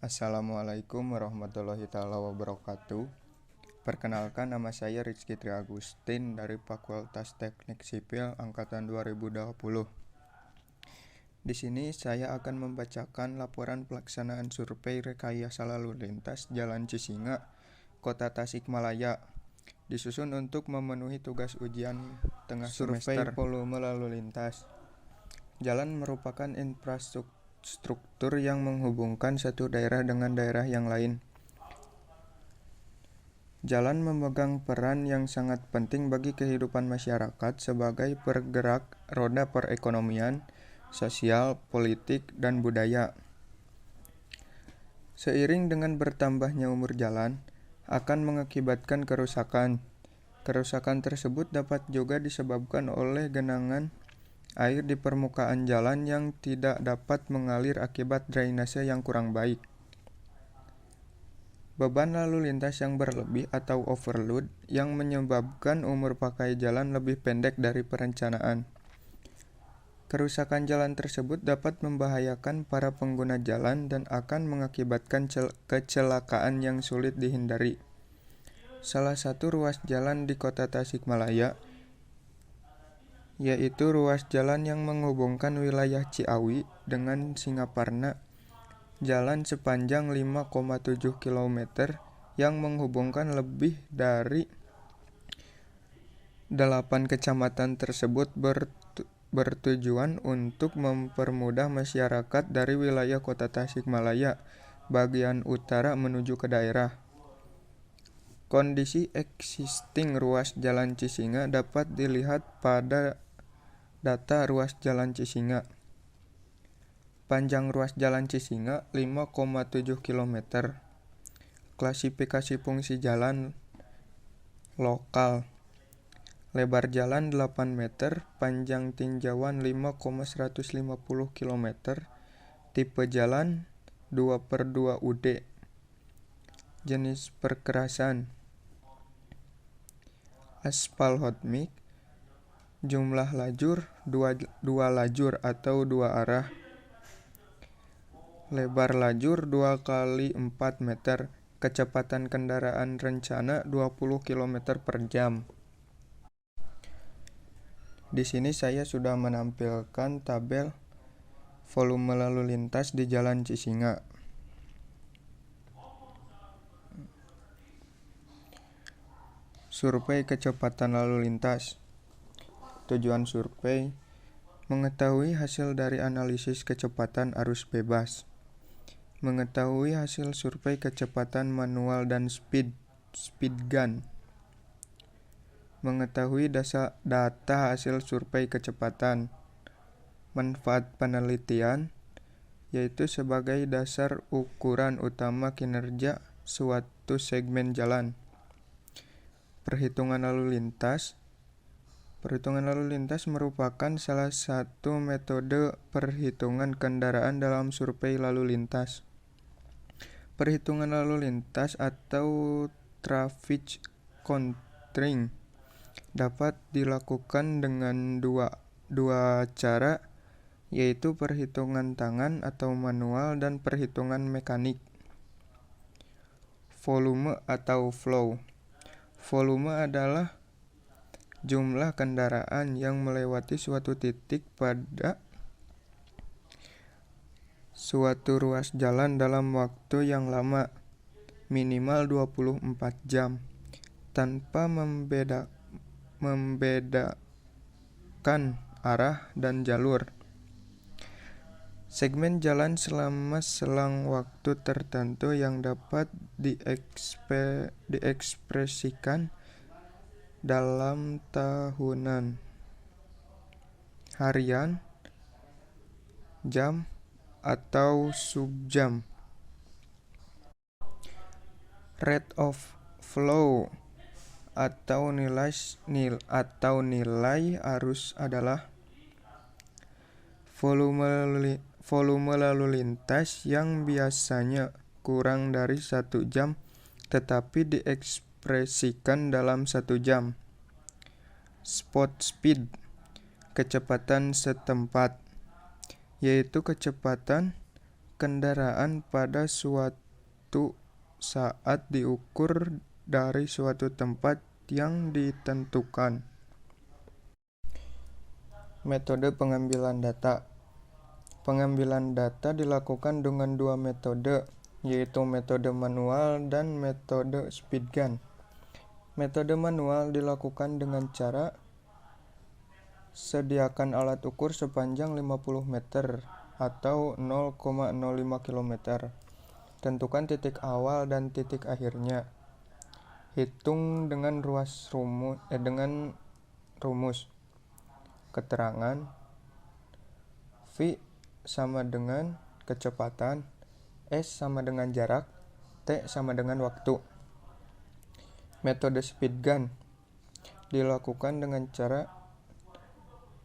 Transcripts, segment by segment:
Assalamualaikum warahmatullahi taala wabarakatuh. Perkenalkan, nama saya Rizky Tri Agustin dari Fakultas Teknik Sipil Angkatan 2020. Di sini saya akan membacakan laporan pelaksanaan survei rekayasa lalu lintas Jalan Cisinga, Kota Tasikmalaya, disusun untuk memenuhi tugas ujian tengah semester. Survei volume lalu lintas. Jalan merupakan infrastruktur yang menghubungkan satu daerah dengan daerah yang lain. Jalan memegang peran yang sangat penting bagi kehidupan masyarakat sebagai pergerak roda perekonomian, sosial, politik, dan budaya. Seiring dengan bertambahnya umur jalan, akan mengakibatkan kerusakan. Kerusakan tersebut dapat juga disebabkan oleh genangan air di permukaan jalan yang tidak dapat mengalir akibat drainase yang kurang baik. Beban lalu lintas yang berlebih atau overload yang menyebabkan umur pakai jalan lebih pendek dari perencanaan. Kerusakan jalan tersebut dapat membahayakan para pengguna jalan dan akan mengakibatkan kecelakaan yang sulit dihindari. Salah satu ruas jalan di Kota Tasikmalaya yaitu ruas jalan yang menghubungkan wilayah Ciawi dengan Singaparna, jalan sepanjang 5,7 km yang menghubungkan lebih dari 8 kecamatan tersebut bertujuan untuk mempermudah masyarakat dari wilayah Kota Tasikmalaya bagian utara menuju ke daerah. Kondisi existing ruas Jalan Cisinga dapat dilihat pada data ruas Jalan Cisinga. Panjang ruas Jalan Cisinga 5,7 km. Klasifikasi fungsi jalan lokal. Lebar jalan 8 meter, panjang tinjauan 5,150 km. Tipe jalan 2/2 UD. Jenis perkerasan aspal hot mix. Jumlah lajur 2 lajur atau 2 arah. Lebar lajur 2x4 meter. Kecepatan kendaraan rencana 20 km per jam. Di sini saya sudah menampilkan tabel volume lalu lintas di Jalan Cisinga. Survei kecepatan lalu lintas. Tujuan survei mengetahui hasil dari analisis kecepatan arus bebas. Mengetahui hasil survei kecepatan manual dan speed gun. Mengetahui data hasil survei kecepatan. Manfaat penelitian yaitu sebagai dasar ukuran utama kinerja suatu segmen jalan. Perhitungan lalu lintas. Perhitungan lalu lintas merupakan salah satu metode perhitungan kendaraan dalam survei lalu lintas. Perhitungan lalu lintas atau traffic counting dapat dilakukan dengan dua cara, yaitu perhitungan tangan atau manual dan perhitungan mekanik. Volume atau flow. Volume adalah jumlah kendaraan yang melewati suatu titik pada suatu ruas jalan dalam waktu yang lama, minimal 24 jam, tanpa membedakan arah dan jalur. Segmen jalan selama selang waktu tertentu yang dapat diekspresikan dalam tahunan, harian, jam, atau subjam. Rate of flow atau nilai arus adalah volume lalu lintas yang biasanya kurang dari 1 jam tetapi diekspresikan dalam 1 jam. Spot speed, kecepatan setempat, yaitu kecepatan kendaraan pada suatu saat diukur dari suatu tempat yang ditentukan. Metode pengambilan data. Pengambilan data dilakukan dengan dua metode, yaitu metode manual dan metode speedgun. Metode manual dilakukan dengan cara sediakan alat ukur sepanjang 50 meter atau 0,05 km. Tentukan titik awal dan titik akhirnya. Hitung dengan rumus. Keterangan V sama dengan kecepatan, S sama dengan jarak, T sama dengan waktu. Metode speedgun dilakukan dengan cara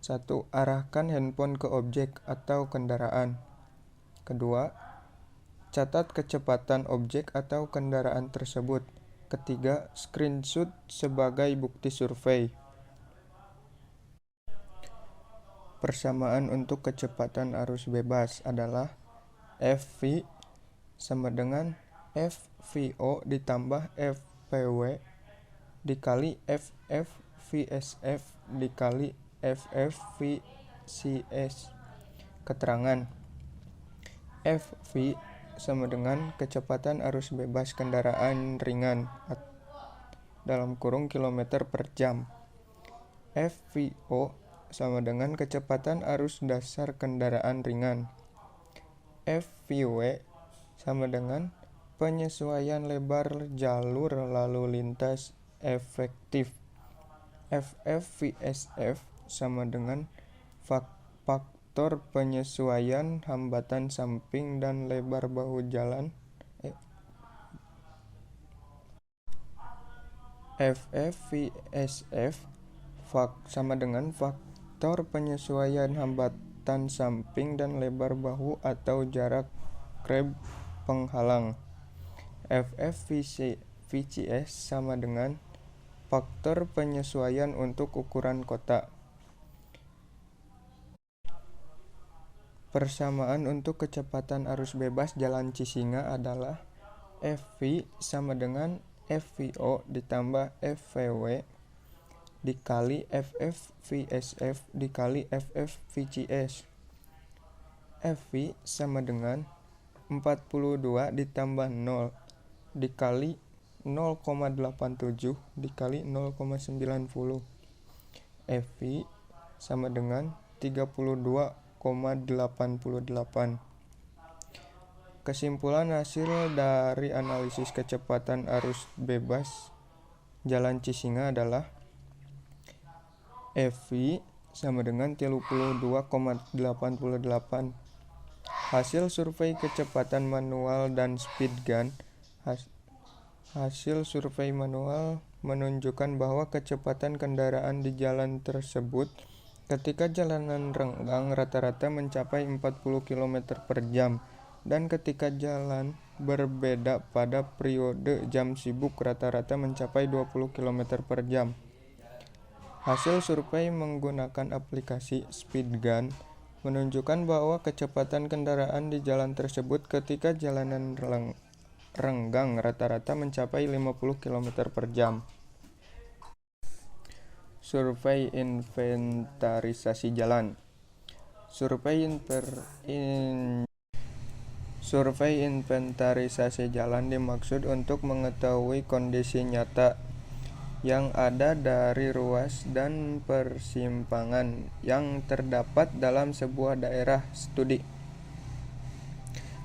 1. Arahkan handphone ke objek atau kendaraan. 2. Catat kecepatan objek atau kendaraan tersebut. 3. Screenshot sebagai bukti survei. Persamaan untuk kecepatan arus bebas adalah FV sama dengan FVO ditambah FPW dikali FF VSF dikali FF VCS. Keterangan FV sama dengan kecepatan arus bebas kendaraan ringan (kilometer per jam). FVO sama dengan kecepatan arus dasar kendaraan ringan. FVW sama dengan penyesuaian lebar jalur lalu lintas efektif. FFVSF sama dengan faktor penyesuaian hambatan samping dan lebar bahu jalan. FFVSF sama dengan faktor penyesuaian hambatan samping dan lebar bahu atau jarak kreb penghalang. FFVCS sama dengan faktor penyesuaian untuk ukuran kotak. Persamaan untuk kecepatan arus bebas jalan Cisinga adalah FV sama dengan FVO ditambah FVW dikali FFVSF dikali FFVCS. FV sama dengan 42 ditambah 0 dikali 0,87 dikali 0,90. FV sama dengan 32,88. Kesimpulan hasil dari analisis kecepatan arus bebas jalan Cisinga adalah FV sama dengan 32,88. Hasil survei kecepatan manual dan speedgun. Hasil survei manual menunjukkan bahwa kecepatan kendaraan di jalan tersebut ketika jalanan renggang rata-rata mencapai 40 km per jam dan ketika jalan berbeda pada periode jam sibuk rata-rata mencapai 20 km per jam. Hasil survei menggunakan aplikasi speedgun menunjukkan bahwa kecepatan kendaraan di jalan tersebut ketika jalanan renggang rata-rata mencapai 50 km per jam. Survei inventarisasi jalan. Survei inventarisasi jalan dimaksud untuk mengetahui kondisi nyata yang ada dari ruas dan persimpangan yang terdapat dalam sebuah daerah studi.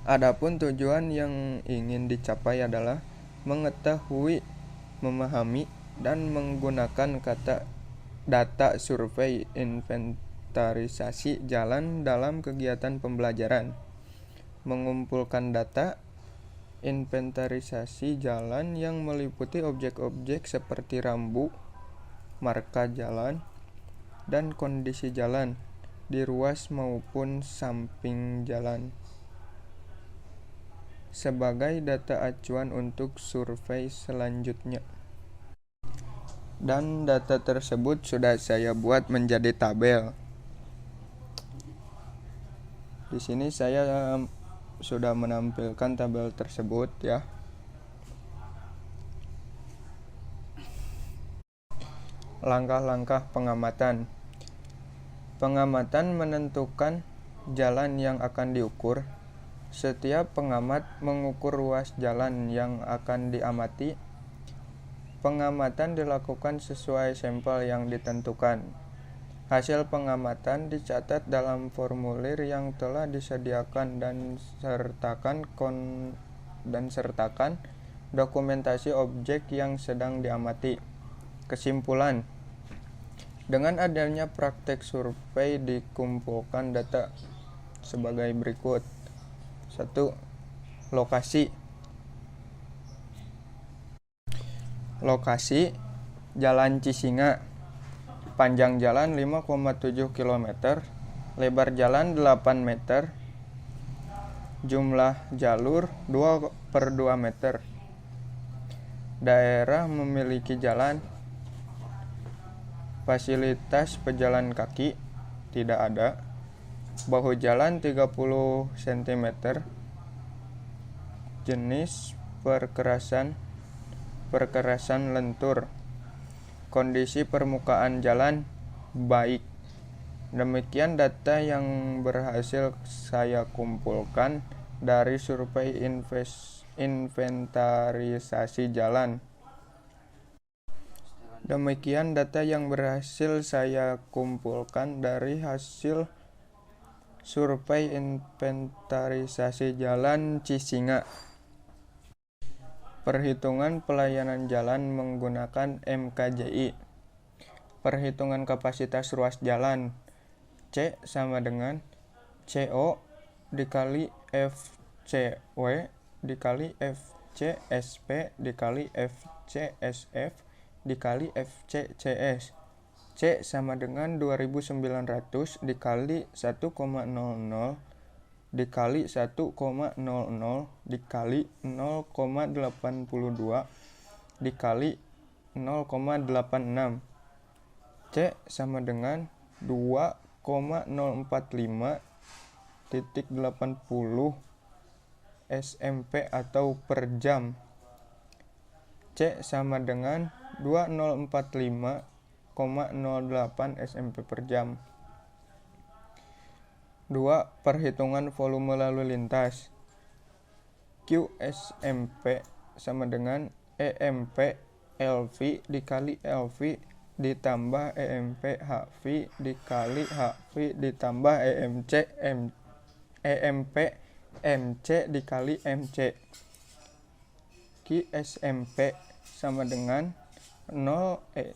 Adapun tujuan yang ingin dicapai adalah mengetahui, memahami, dan menggunakan data survei inventarisasi jalan dalam kegiatan pembelajaran. Mengumpulkan data inventarisasi jalan yang meliputi objek-objek seperti rambu, marka jalan, dan kondisi jalan di ruas maupun samping jalan sebagai data acuan untuk survei selanjutnya. Dan data tersebut sudah saya buat menjadi tabel. Di sini saya sudah menampilkan tabel tersebut ya. Langkah-langkah pengamatan. Pengamatan menentukan jalan yang akan diukur. Setiap pengamat mengukur ruas jalan yang akan diamati. Pengamatan dilakukan sesuai sampel yang ditentukan. Hasil pengamatan dicatat dalam formulir yang telah disediakan dan sertakan dokumentasi objek yang sedang diamati. Kesimpulan. Dengan adanya praktek survei dikumpulkan data sebagai berikut. 1. Lokasi. Lokasi Jalan Cisinga. Panjang jalan 5,7 km, lebar jalan 8 meter, jumlah jalur 2/2 meter. Daerah memiliki jalan. Fasilitas pejalan kaki tidak ada. Bahu jalan 30 cm. Jenis perkerasan lentur. Kondisi permukaan jalan baik. Demikian data yang berhasil saya kumpulkan dari survei inventarisasi jalan. Demikian data yang berhasil saya kumpulkan dari hasil survei inventarisasi jalan Cisinga. Perhitungan pelayanan jalan menggunakan MKJI. Perhitungan kapasitas ruas jalan. C sama dengan CO dikali FCW dikali FCSP dikali FCSF dikali FCCS. C sama dengan 2900 dikali 1,00 dikali 1,00 dikali 0,82 dikali 0,86. C sama dengan 2,045.80 SMP atau per jam. C sama dengan 2045,08 SMP per jam. 2. Perhitungan volume lalu lintas. QSMP sama dengan EMP LV dikali LV ditambah EMP HV dikali HV ditambah EMP MC dikali MC. QSMP sama dengan 1,0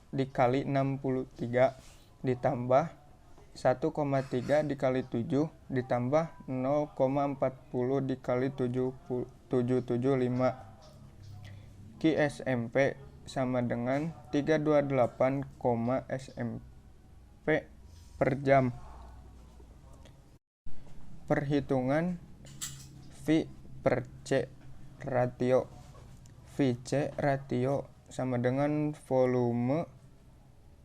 dikali 63 ditambah 1,3 dikali 7 ditambah 0,40 dikali 775. QSMP sama dengan 328, SMP per jam. Perhitungan V per C ratio. VC ratio sama dengan volume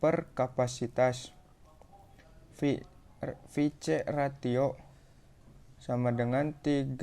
per kapasitas. VC ratio sama dengan 38